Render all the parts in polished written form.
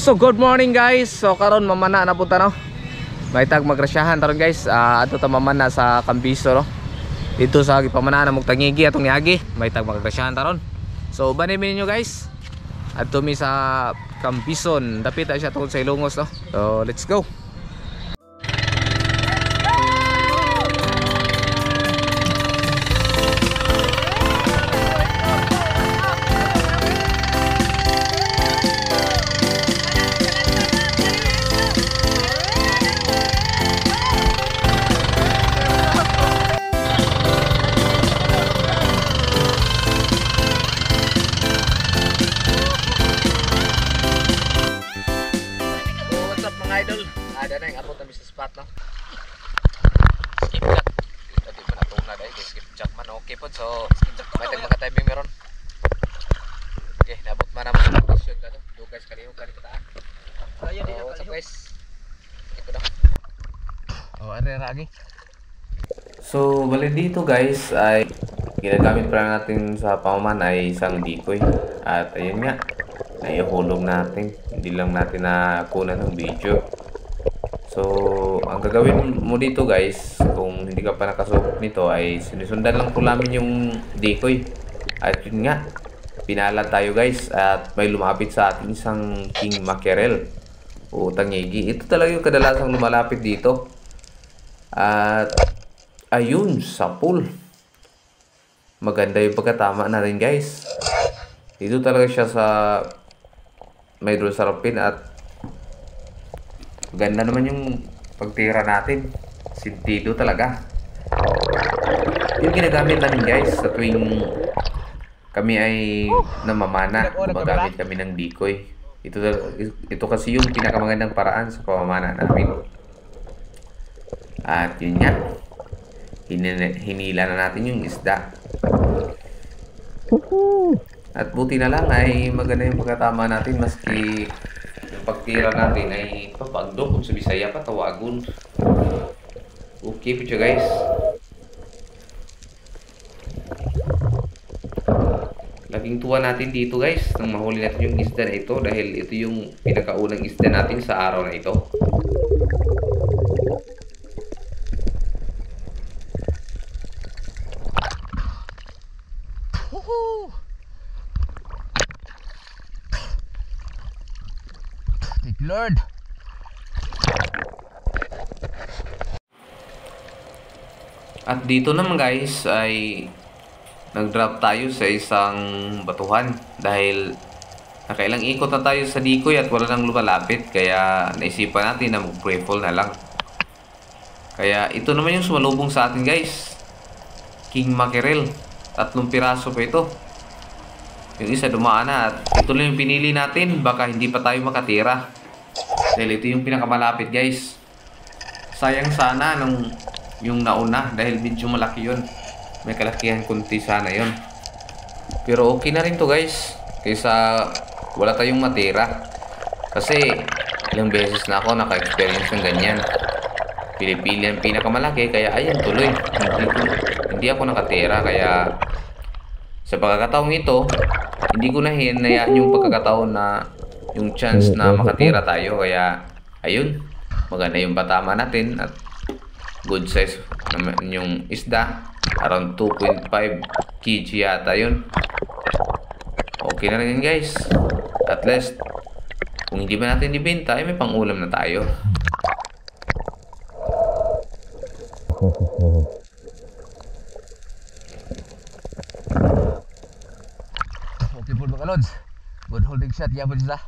So good morning guys. So karon mamana na punta no. May tag magrasyahan taron guys. Ato ta mamana sa Cambiso no. Dito sa gipamanaan na Tangigi atong niagi. May tag magrasyahan taron. So banimin niyo guys. Adto mi sa Cambison. Dapit siya tungod sa Ilongos no. So let's go. Idol, ada na yung abot na Mr. Spot no. Skip chat. Dati pa na itong na dahil skip chat man. Okay po, so may tag mga timing meron. Okay, nabot man naman sa condition ka to. Dugas kalihog ka rin pataan. So what's up guys? Ito na. Ano ragi? So bali dito guys ay ginagamit pa natin sa pamaman ay isang decoy. At ayun nga, naihulog natin. Hindi lang natin na kunan ng video. So ang gagawin mo dito guys, kung hindi ka pa nakasubok nito, ay sinusundan lang po namin yung decoy. At yun nga, pinala tayo guys. At may lumapit sa atin isang king mackerel o tangigi. Ito talaga yung kadalasang lumalapit dito. At ayun, sapul. Maganda yung pagkatama natin guys. Dito talaga siya sa may dulo sarapin at ganda naman yung pagtira natin. Sintido talaga. Yung ginagamit namin guys sa tuwing kami ay namamana, gumagamit kami ng decoy. Ito kasi yung pinakamagandang paraan sa pamamana namin. At yun nga, hinila na natin yung isda. At buti na lang ay maganda yung pagkatama natin, maski pagtira natin ay papagdo kung sa Bisaya pa tawagon. Okay po siya guys. Laging tuwa natin dito guys nang mahuli natin yung isda na ito dahil ito yung pinakaunang isda natin sa araw na ito. Lord. At dito naman guys ay nag-drop tayo sa isang batuhan dahil nakailang ikot na tayo sa decoy at wala nang lumalapit, kaya naisipan natin na mag-pre-fall na lang. Kaya ito naman yung sumalubong sa atin guys, king mackerel. 3 piraso pa ito. Yung isa dumaan na at ito lang yung pinili natin, baka hindi pa tayo makatira. Dahil ito yung pinakamalapit guys. Sayang sana nung yung nauna dahil medyo malaki yun. May kalakihan kunti sana yun. Pero okay na rin to guys, kaysa wala tayong matira. Kasi ilang beses na ako naka-experience ng ganyan. Pili-pili ang pinakamalaki, kaya ayun tuloy. Hindi ako nakatira, kaya sa pagkakataong ito, hindi ko na hinayaan yung pagkakataon na yung chance na makatira tayo. Kaya ayun, maganda yung patama natin at good size naman yung isda, around 2.5 kg yata yun. Okay na rin guys, at least kung hindi ba natin ibenta ay may pang ulam na tayo. Okay po mga lods. Good holding shot ya po sila.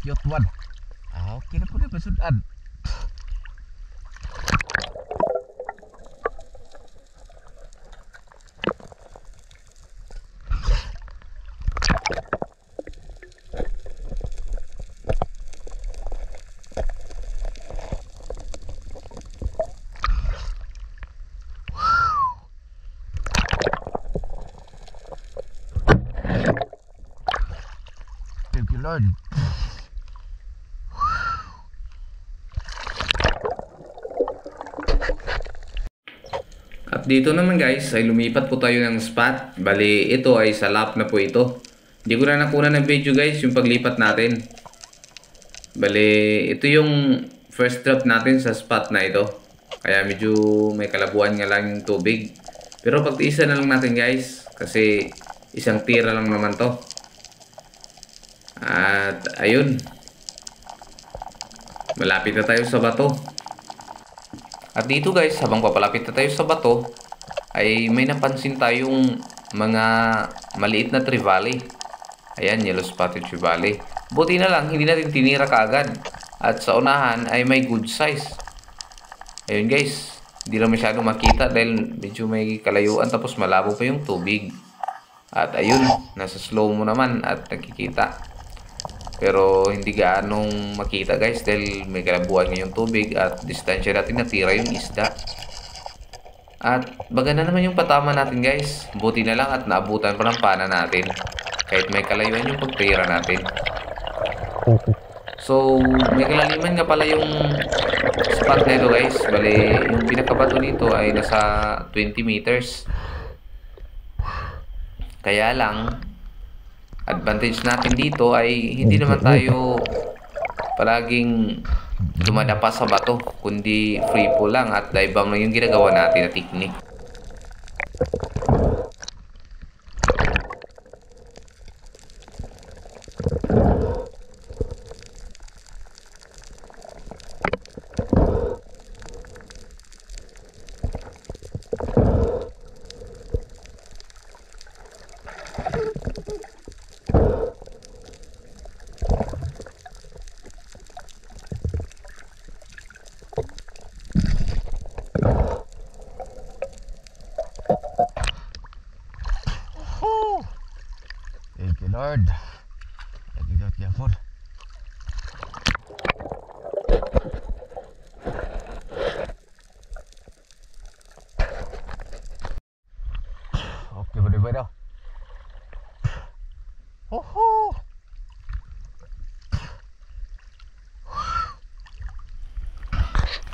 Cute one. Okay na po na pasudan. At dito naman guys ay lumipat po tayo ng spot. Bali ito ay sa lap na po ito. Hindi ko na nakuna ng video guys yung paglipat natin. Bali ito yung first drop natin sa spot na ito. Kaya medyo may kalabuan nga lang yung tubig. Pero pagtiisa na lang natin guys. Kasi isang tira lang naman to. At ayun. Malapit na tayo sa bato. At dito guys, habang papalapit na tayo sa bato, ay may napansin tayong mga maliit na trevally. Ayan, yellow spotted trevally. Buti na lang, hindi natin tinira kaagad. At sa unahan ay may good size. Ayun guys, hindi lang masyado makita dahil medyo may kalayuan tapos malabo pa yung tubig. At ayun, nasa slow mo naman at nakikita. Pero hindi gaanong makita guys dahil may kalabuan ngayong tubig at distansya natin natira yung isda. At maganda naman yung patama natin guys. Buti na lang at naabutan pa ng pana natin. Kahit may kalayuan yung pagtira natin. So may kalaliman nga pala yung spot na ito guys. Bali yung pinakabato nito ay nasa 20 meters. Kaya lang advantage natin dito ay hindi naman tayo palaging dumadapa sa bato, kundi free fall lang at dive bomb lang yung ginagawa natin na technique. Thank you, Lord. Thank you, Lord, Yafur. Okay, boleh daw.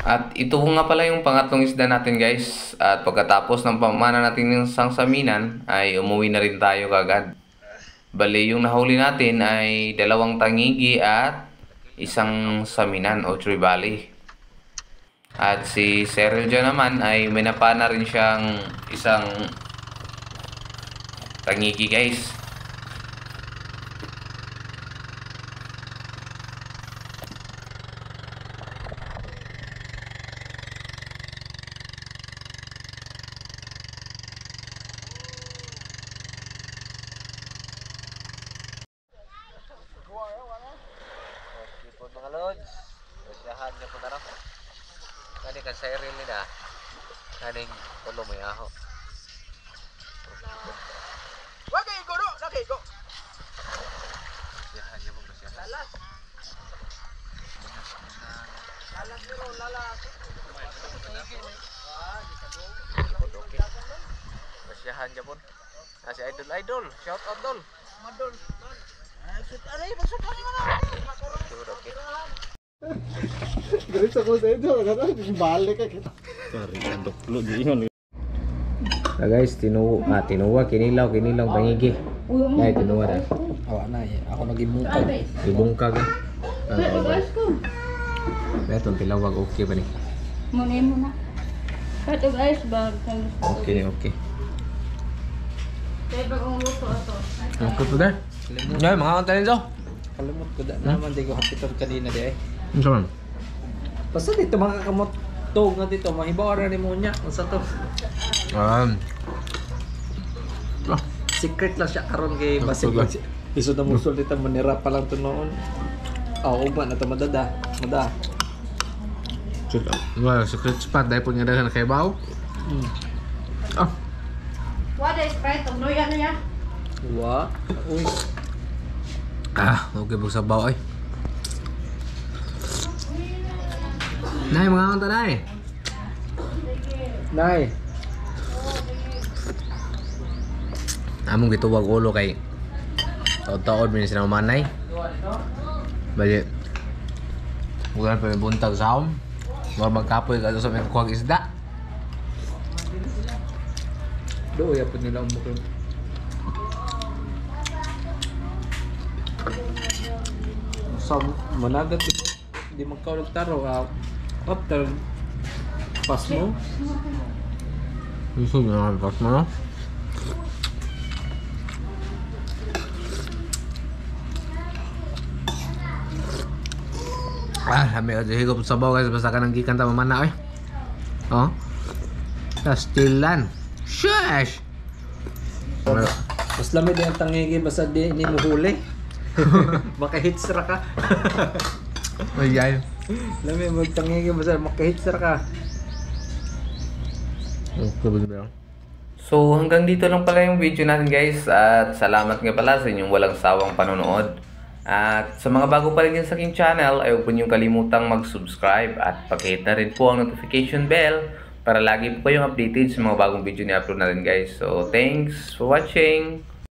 At ito nga pala yung pangatlong isda natin guys. At pagkatapos ng pamana natin ng sangsaminan ay umuwi na rin tayo kagad. Bali yung nahuli natin ay 2 tangigi at isang saminan o trevally. At si Cyril dyan naman ay may napana rin siyang isang tangigi guys. Mga lods, masyahan niya po na rin. Kani kan Cyril nila. Kaning tulo may aho. Wag igo do, sakay go. Masyahan niya po, masyahan. Lalas. Lalas pero lalas. Okay. Masyahan niya po. Si Idol, shout out Dol. Madol. Aray, masuk ka na. Okay. Diretso ko sa ito, balik ka kita. Guys, tinuwa, kinilaw, tangigi. Ay, tinuwa na. Awa na, ako nagibungkag. Ibungkag. Beto, tilawag, okay ba ni? Muna mo na. Katog iceberg. Okay. Kaya pag ang luto ito. Okay po dar. Ngay, mga kantanin to. Kalimot ko naman, di ko hapiton kanina di eh. Ano man? Basta dito mga kamot tog nga dito, mahibaw ra ni mo niya. Ang sa to. Secret lang siya karon kay basig. Iso na musul dito manira pa lang to noon. Ugma na to Mada. Well, secret spot dahil po nga dagan kay Bao. Wala Sprite. Ang luya na yan. Wa. Uy. Okay po sa Bao ay. Nay, mga kanta na eh. Nay. Among gituwag ulo kay taon-taon min sila manay. Bali. Bukan pa may buntag sa akong. Mga magkapoy ka sa may kuwag isda. Do ya pud nila umukon. Sa managat di magkaulog taro after pas mo. Gusto nga pas mo, no? Sabi ka higop sa baw guys, basta ka nang gikan ta mamana eh. Oh. Kastilan. Shush. Mas lamig ang tangigi basta di ni mo huli. Maka-hits ra ka. Ay. Lamig mo tangigi basta maka-hits ra ka. So hanggang dito lang pala yung video natin guys, at salamat nga pala sa inyong walang sawang panonood. At sa mga bago pa rin din sa aking channel, ay huwag niyong kalimutang mag-subscribe at pakihit na rin po ang notification bell para lagi po kayong updated sa mga bagong video ni upload natin guys. So thanks for watching!